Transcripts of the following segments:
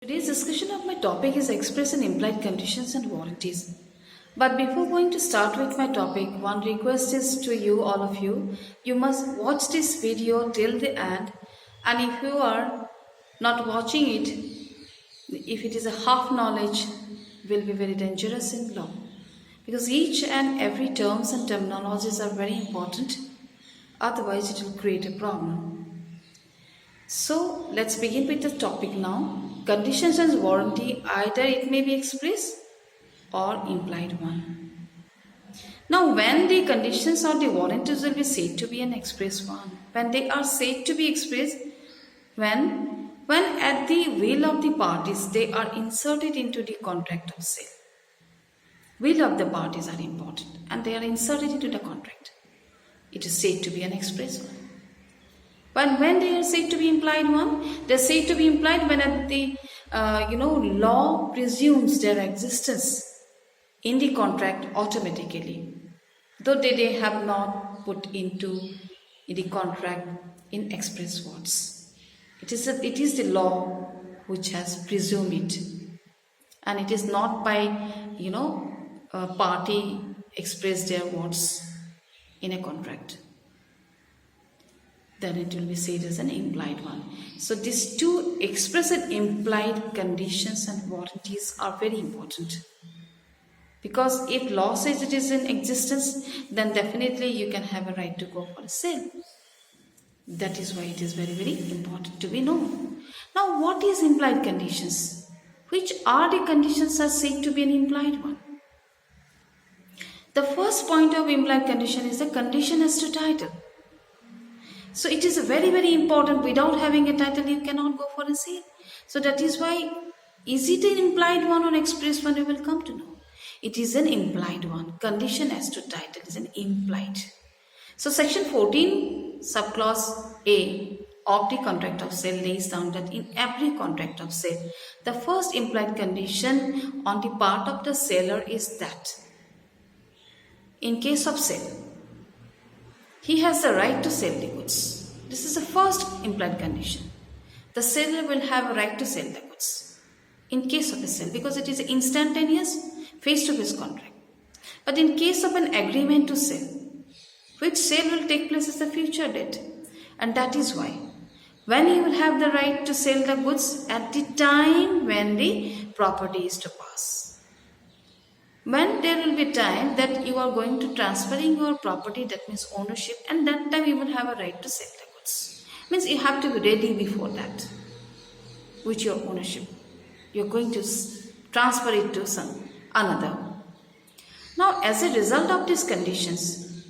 Today's discussion of my topic is express and implied conditions and warranties. But before going to start with my topic, one request is to you, all of you. You must watch this video till the end, and if you are not watching it, if it is a half knowledge, will be very dangerous in law. Because each and every terms and terminologies are very important. Otherwise, it will create a problem. So let's begin with the topic now. Conditions and warranty, either it may be express or implied one. Now when the conditions or the warranties will be said to be an express one, when they are said to be express, when at the will of the parties they are inserted into the contract of sale. Will of the parties are important and they are inserted into the contract. It is said to be an express one. But when they are said to be implied one, they are said to be implied when at the law presumes their existence in the contract automatically, though they have not put into the contract in express words. It is the law which has presumed it, and it is not by a party express their words in a contract. Then it will be said as an implied one. So these two express and implied conditions and warranties are very important. Because if law says it is in existence, then definitely you can have a right to go for a sale. That is why it is very, very important to be known. Now what is implied conditions? Which are the conditions are said to be an implied one? The first point of implied condition is the condition as to title. So it is very, very important. Without having a title, you cannot go for a sale. So that is why, is it an implied one or express one, you will come to know. It is an implied one. Condition as to title is an implied. So section 14, subclause A of the contract of sale lays down that in every contract of sale, the first implied condition on the part of the seller is that in case of sale, he has the right to sell the goods. This is the first implied condition. The seller will have a right to sell the goods in case of a sale, because it is an instantaneous face-to-face contract. But in case of an agreement to sell, which sale will take place at a future date, and that is why when he will have the right to sell the goods at the time when the property is to pass. When there will be time that you are going to transferring your property, that means ownership, and that time you will have a right to sell the goods. Means you have to be ready before that with your ownership. You are going to transfer it to another. Now as a result of these conditions,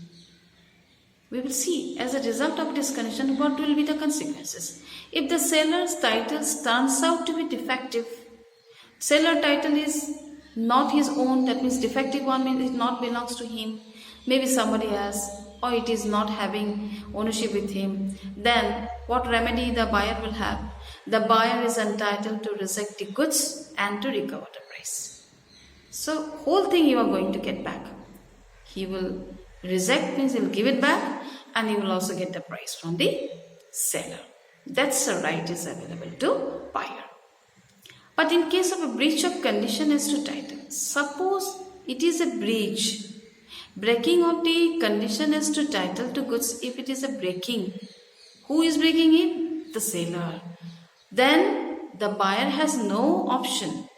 we will see as a result of this condition what will be the consequences. If the seller's title turns out to be defective, seller title is not his own, that means defective one means it not belongs to him, maybe somebody else, or it is not having ownership with him, then what remedy the buyer will have? The buyer is entitled to reject the goods and to recover the price. So whole thing you are going to get back. He will reject means he will give it back, and he will also get the price from the seller. That's the right is available to buyer. But in case of a breach of condition as to title, suppose it is a breaking of the condition as to title to goods. If it is a breaking, who is breaking it? The seller. Then the buyer has no option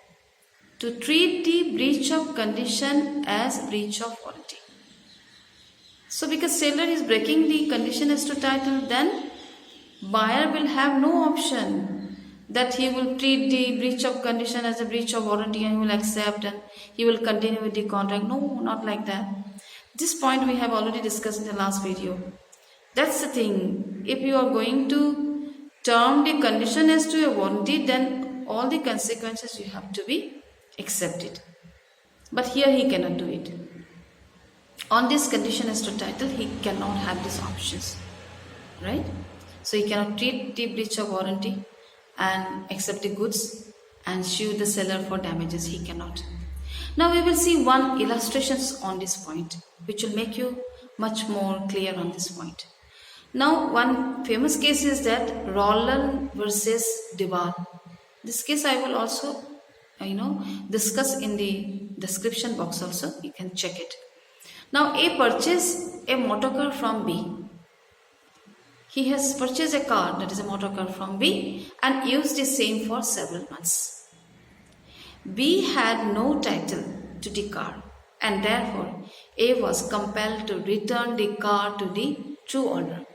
to treat the breach of condition as breach of warranty. So because seller is breaking the condition as to title, then buyer will have no option that he will treat the breach of condition as a breach of warranty and he will accept and he will continue with the contract. No, not like that. This point we have already discussed in the last video. That's the thing. If you are going to term the condition as to a warranty, then all the consequences you have to be accepted. But here he cannot do it. On this condition as to title, he cannot have these options. Right? So he cannot treat the breach of warranty and accept the goods and sue the seller for damages. He cannot. Now we will see one illustrations on this point which will make you much more clear on this point. Now, one famous case is that Roland versus Duval. This case I will also discuss in the description box also. You can check it. Now A purchased a motor car from B. He has purchased a car, that is a motor car from B, and used the same for several months. B had no title to the car, and therefore A was compelled to return the car to the true owner.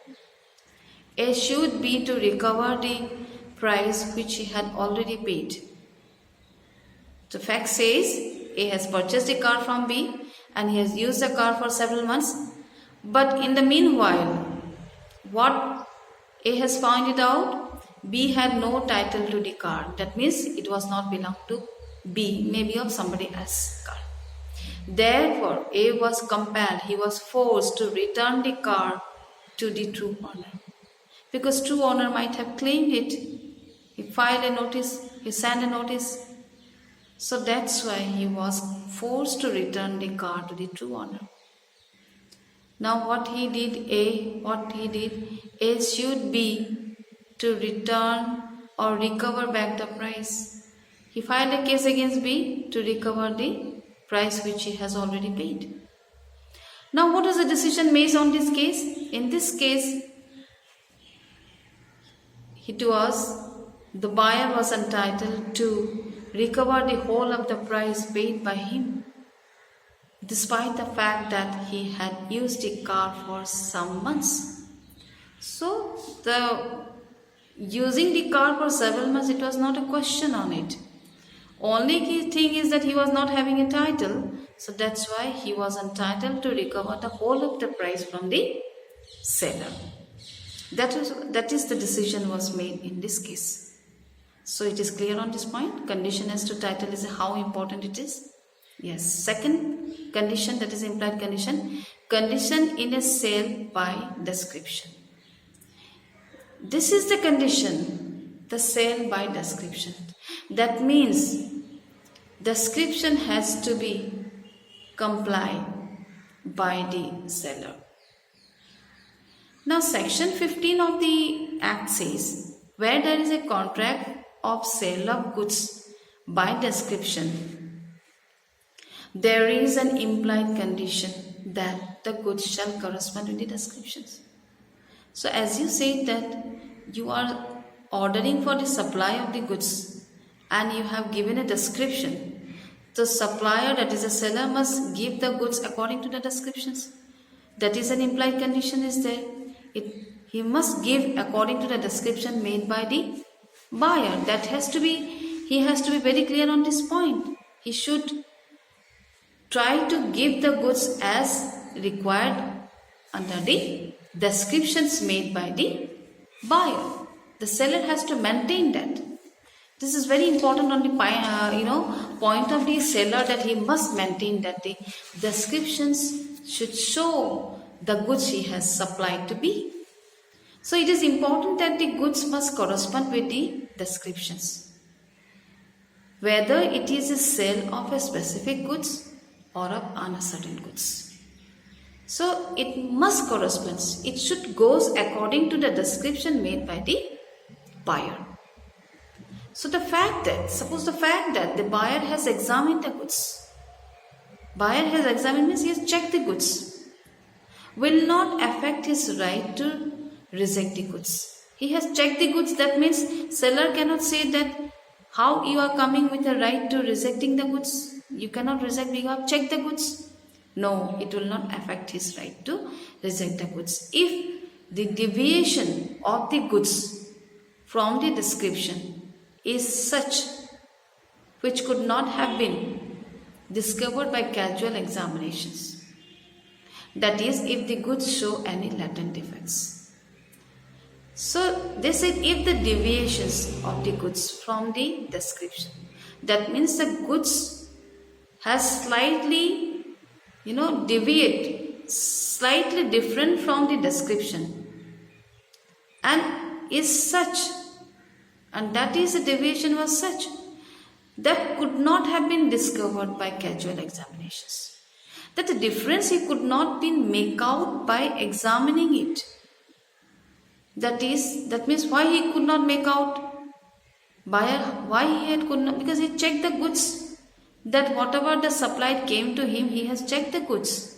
A sued B to recover the price which he had already paid. The fact says A has purchased a car from B and he has used the car for several months, but in the meanwhile, what A has found it out, B had no title to the car. That means it was not belong to B, maybe of somebody else's car. Therefore, A was compelled, he was forced to return the car to the true owner. Because true owner might have claimed it. He filed a notice, he sent a notice. So that's why he was forced to return the car to the true owner. Now what he did, A sued B to return or recover back the price. He filed a case against B to recover the price which he has already paid. Now what is the decision made on this case? In this case, the buyer was entitled to recover the whole of the price paid by him, despite the fact that he had used the car for some months. So, using the car for several months, it was not a question on it. Only key thing is that he was not having a title, so that's why he was entitled to recover the whole of the price from the seller. That is the decision was made in this case. So it is clear on this point. Condition as to title is how important it is. Yes. Second condition, that is implied condition. Condition in a sale by description. This is the condition, the sale by description. That means description has to be complied by the seller. Now section 15 of the Act says, where there is a contract of sale of goods by description, there is an implied condition that the goods shall correspond with the descriptions. So as you say that you are ordering for the supply of the goods and you have given a description, the supplier, that is the seller, must give the goods according to the descriptions. That is an implied condition is there. He must give according to the description made by the buyer. He has to be very clear on this point. He should try to give the goods as required under the descriptions made by the buyer. The seller has to maintain that. This is very important on the point of the seller, that he must maintain that the descriptions should show the goods he has supplied to be. So it is important that the goods must correspond with the descriptions, whether it is a sale of a specific goods or of uncertain goods. So it must correspond. It should go according to the description made by the buyer. So suppose the fact that the buyer has examined the goods, means he has checked the goods, will not affect his right to reject the goods. He has checked the goods. That means seller cannot say that how you are coming with a right to rejecting the goods. You cannot reject, you have checked the goods. No, it will not affect his right to reject the goods. If the deviation of the goods from the description is such which could not have been discovered by casual examinations, that is, if the goods show any latent defects. So they said if the deviations of the goods from the description, that means the goods has slightly deviate, slightly different from the description, and is such, and that is the deviation was such that could not have been discovered by casual examinations. That the difference he could not be make out by examining it. That means why he could not make out? Buyer, why he had could not? Because he checked the goods. That whatever the supplied came to him, he has checked the goods.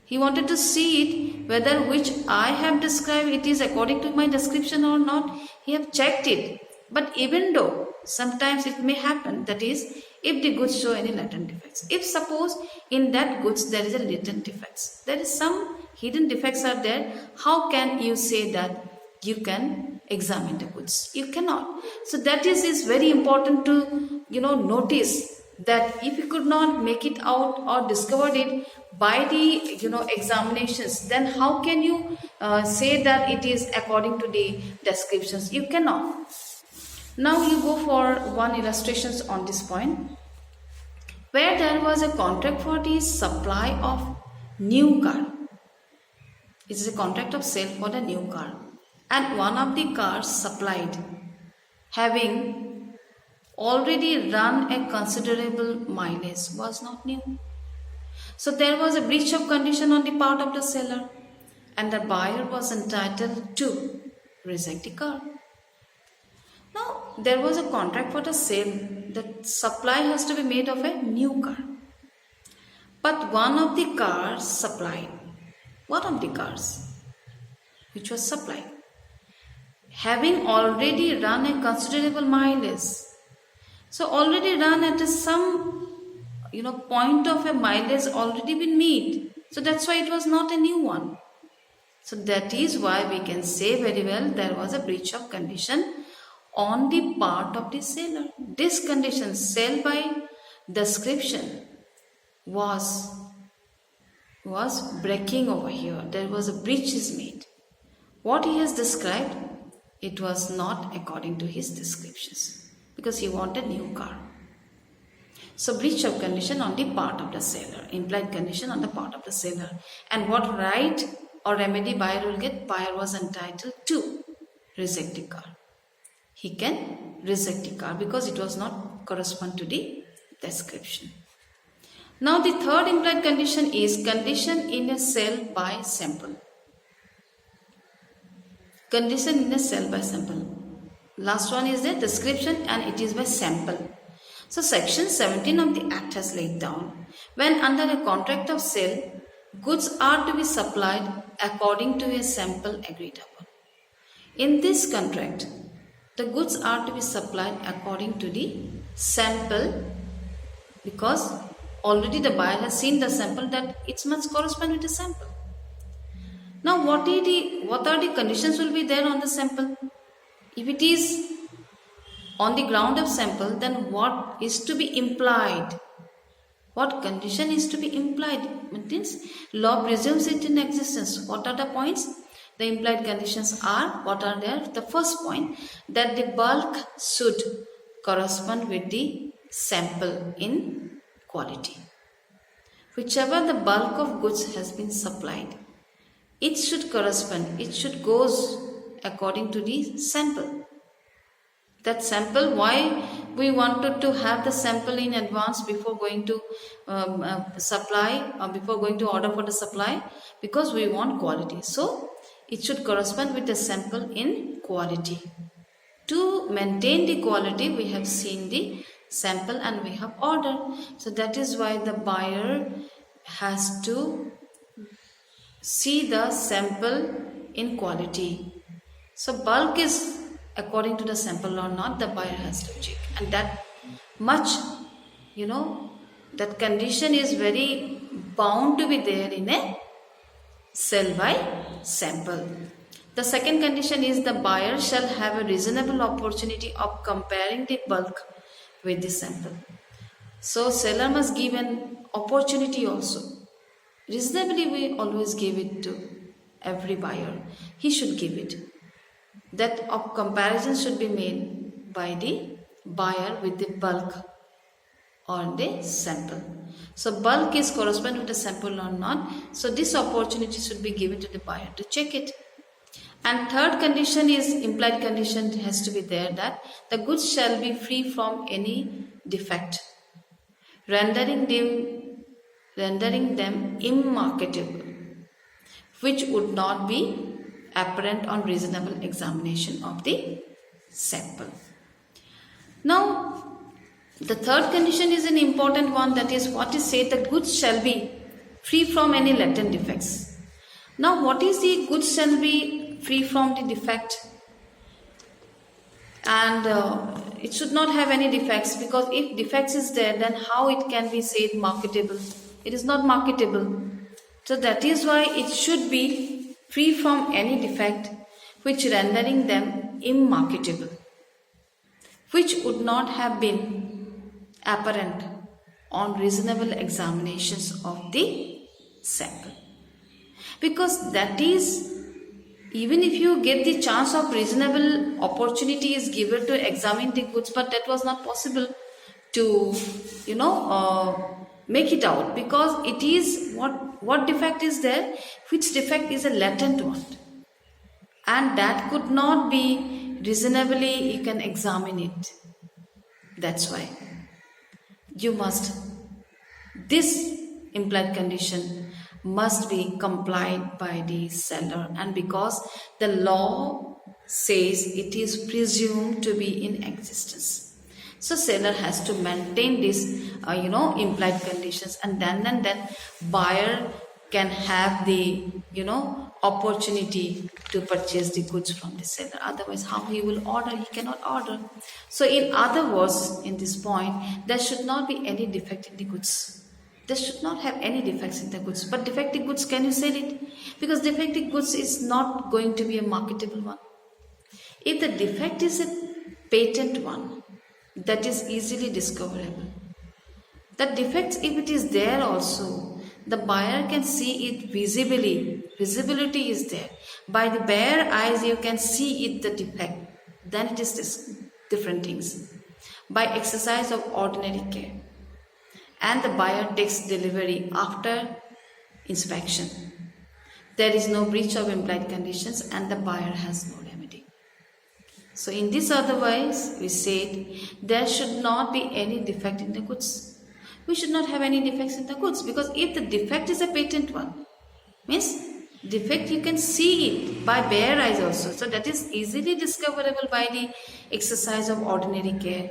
He wanted to see it whether which I have described it is according to my description or not. He have checked it. But even though sometimes it may happen, that is, if the goods show any latent defects. If suppose in that goods there is a latent defects, there is some hidden defects are there, how can you say that you can examine the goods? You cannot. So that is very important to notice that if you could not make it out or discovered it by the examinations, then how can you say that it is according to the descriptions? You cannot. Now you go for one illustrations on this point, where there was a contract for the supply of new car. It is a contract of sale for the new car, and one of the cars supplied having already run a considerable mileage was not new. So there was a breach of condition on the part of the seller, and the buyer was entitled to reject the car. Now there was a contract for the sale. The supply has to be made of a new car. But one of the cars supplied, which was supplied, having already run a considerable mileage. So already run at some point of a mileage already been made. So that's why it was not a new one. So that is why we can say very well there was a breach of condition on the part of the seller. This condition, sale by description, was breaking over here. There was a breach is made. What he has described, it was not according to his descriptions, because he wanted new car. So breach of condition on the part of the seller, implied condition on the part of the seller. And what right or remedy buyer will get? Buyer was entitled to reject the car. He can reject the car because it was not correspond to the description. Now the third implied condition is condition in a sale by sample. Condition in a sale by sample. Last one is the description, and it is by sample. So section 17 of the Act has laid down, when under a contract of sale, goods are to be supplied according to a sample agreed upon. In this contract, the goods are to be supplied according to the sample, because already the buyer has seen the sample that it must correspond with the sample. Now what are the conditions will be there on the sample? If it is on the ground of sample, then what is to be implied? What condition is to be implied? It means law presumes it in existence. What are the points? The implied conditions are, what are there? The first point, that the bulk should correspond with the sample in quality. Whichever the bulk of goods has been supplied, it should correspond, it should goes according to the sample. That sample, why we wanted to have the sample in advance before going to supply or before going to order for the supply? Because we want quality. So it should correspond with the sample in quality. To maintain the quality, we have seen the sample and we have ordered. So that is why the buyer has to see the sample in quality. So bulk is according to the sample or not, the buyer has to check. And that much, that condition is very bound to be there in a sale by sample. The second condition is the buyer shall have a reasonable opportunity of comparing the bulk with the sample. So seller must give an opportunity also. Reasonably, we always give it to every buyer. He should give it. That of comparison should be made by the buyer with the bulk or the sample. So bulk is correspond with the sample or not. So this opportunity should be given to the buyer to check it. And third condition is, implied condition has to be there, that the goods shall be free from any defect, rendering them immarketable, which would not be apparent on reasonable examination of the sample. Now, the third condition is an important one, that is what is said, the goods shall be free from any latent defects. Now, what is the goods shall be free from the defect? And it should not have any defects, because if defects is there, then how it can be said marketable? It is not marketable. So that is why it should be free from any defect which rendering them immarketable, which would not have been apparent on reasonable examinations of the sample. Because that is, even if you get the chance of reasonable opportunity is given to examine the goods, but that was not possible to, make it out, because it is what defect is there, which defect is a latent one, and that could not be reasonably you can examine it. That's why this implied condition must be complied by the seller, and because the law says it is presumed to be in existence, so seller has to maintain this implied conditions, and then buyer can have the opportunity to purchase the goods from the seller. Otherwise, how he will order? He cannot order. So in other words, in this point, there should not be any defect in the goods. There should not have any defects in the goods. But defective goods, can you sell it? Because defective goods is not going to be a marketable one. If the defect is a patent one, that is easily discoverable. The defects, if it is there also, the buyer can see it visibly. Visibility is there. By the bare eyes, you can see it, the defect. Then it is different things. By exercise of ordinary care. And the buyer takes delivery after inspection. There is no breach of implied conditions, and the buyer has no remedy. So in this otherwise, we said there should not be any defect in the goods. We should not have any defects in the goods, because if the defect is a patent one, means defect you can see it by bare eyes also. So that is easily discoverable by the exercise of ordinary care.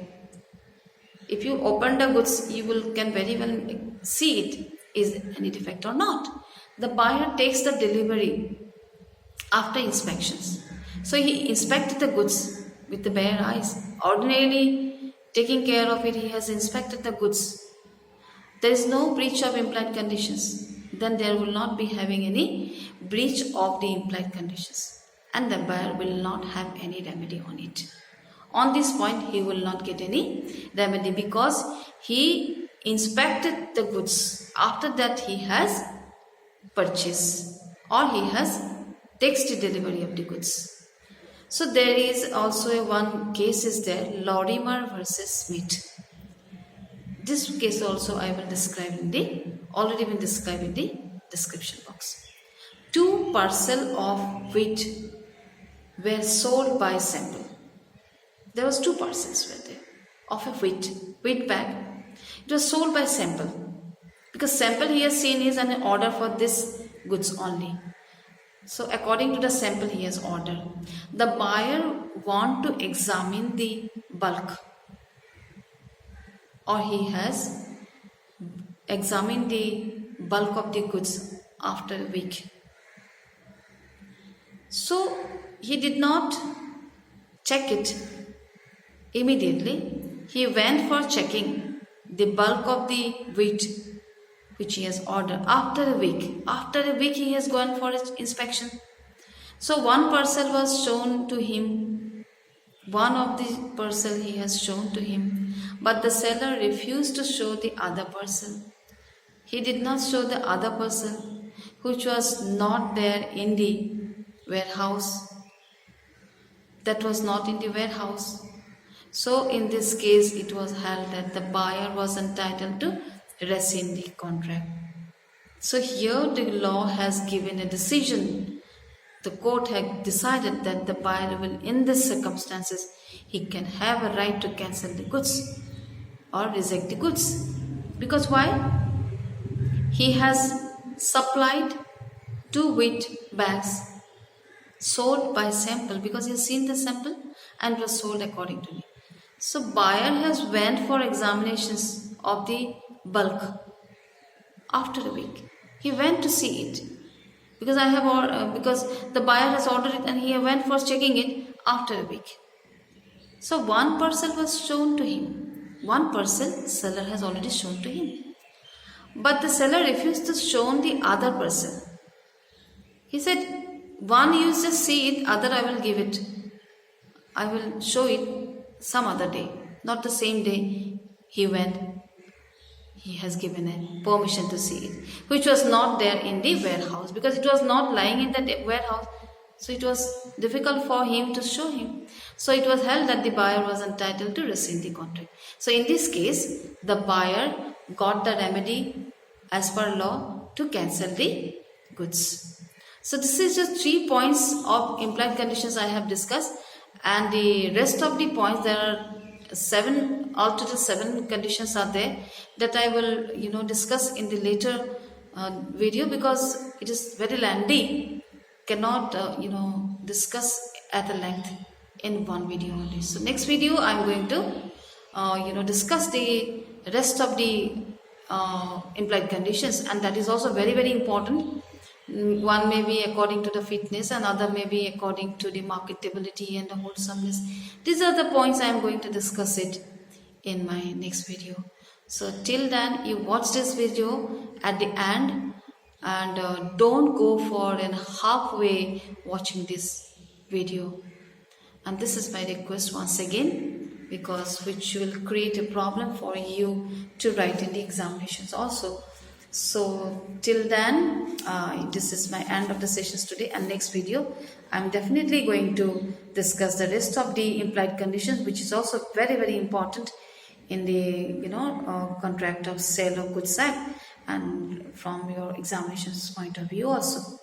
If you open the goods, you can very well see it, is any defect or not. The buyer takes the delivery after inspections. So he inspected the goods with the bare eyes. Ordinarily taking care of it, he has inspected the goods. There is no breach of implied conditions. Then there will not be having any breach of the implied conditions. And the buyer will not have any remedy on it. On this point, he will not get any remedy, because he inspected the goods. After that, he has purchased, or he has takes the delivery of the goods. So there is also one case is there, Lorimer versus Smith. This case also I will describe already been described in the description box. 2 parcels of wheat were sold by sample. There was 2 parcels were there of a wheat bag. It was sold by sample, because sample he has seen is an order for this goods only. So according to the sample he has ordered, the buyer want to examine the bulk, or he has examined the bulk of the goods after a week. So he did not check it immediately. He went for checking the bulk of the wheat which he has ordered after a week. After a week he has gone for its inspection. So one parcel was shown to him. One of the parcel he has shown to him, but the seller refused to show the other parcel. He did not show the other parcel, which was not there in the warehouse. That was not in the warehouse. So in this case, it was held that the buyer was entitled to rescind the contract. So here the law has given a decision. The court had decided that the buyer will, in these circumstances, he can have a right to cancel the goods or reject the goods. Because why? He has supplied 2 wheat bags sold by sample, because he has seen the sample and was sold according to me. So buyer has went for examinations of the bulk after a week. He went to see it because because the buyer has ordered it and he went for checking it after a week. So one parcel was shown to him. One parcel seller has already shown to him. But the seller refused to show the other parcel. He said, one you just see it, other I will give it. I will show it some other day. Not the same day he went. He has given a permission to see it, which was not there in the warehouse because it was not lying in the warehouse. So it was difficult for him to show him. So it was held that the buyer was entitled to rescind the contract. So in this case, the buyer got the remedy as per law to cancel the goods. So this is just 3 points of implied conditions I have discussed, and the rest of the points, there are altogether 7 conditions are there that I will discuss in the later video because it is very lengthy. Cannot discuss at the length in one video only. So next video I am going to discuss the rest of the implied conditions, and that is also very, very important. One may be according to the fitness, and other may be according to the marketability and the wholesomeness. These are the points I am going to discuss it in my next video. So till then, you watch this video at the end, and don't go for an halfway watching this video. And this is my request once again, because which will create a problem for you to write in the examinations also. So till then, this is my end of the sessions today, and next video I'm definitely going to discuss the rest of the implied conditions, which is also very, very important in the contract of sale of goods act, and from your examinations point of view also.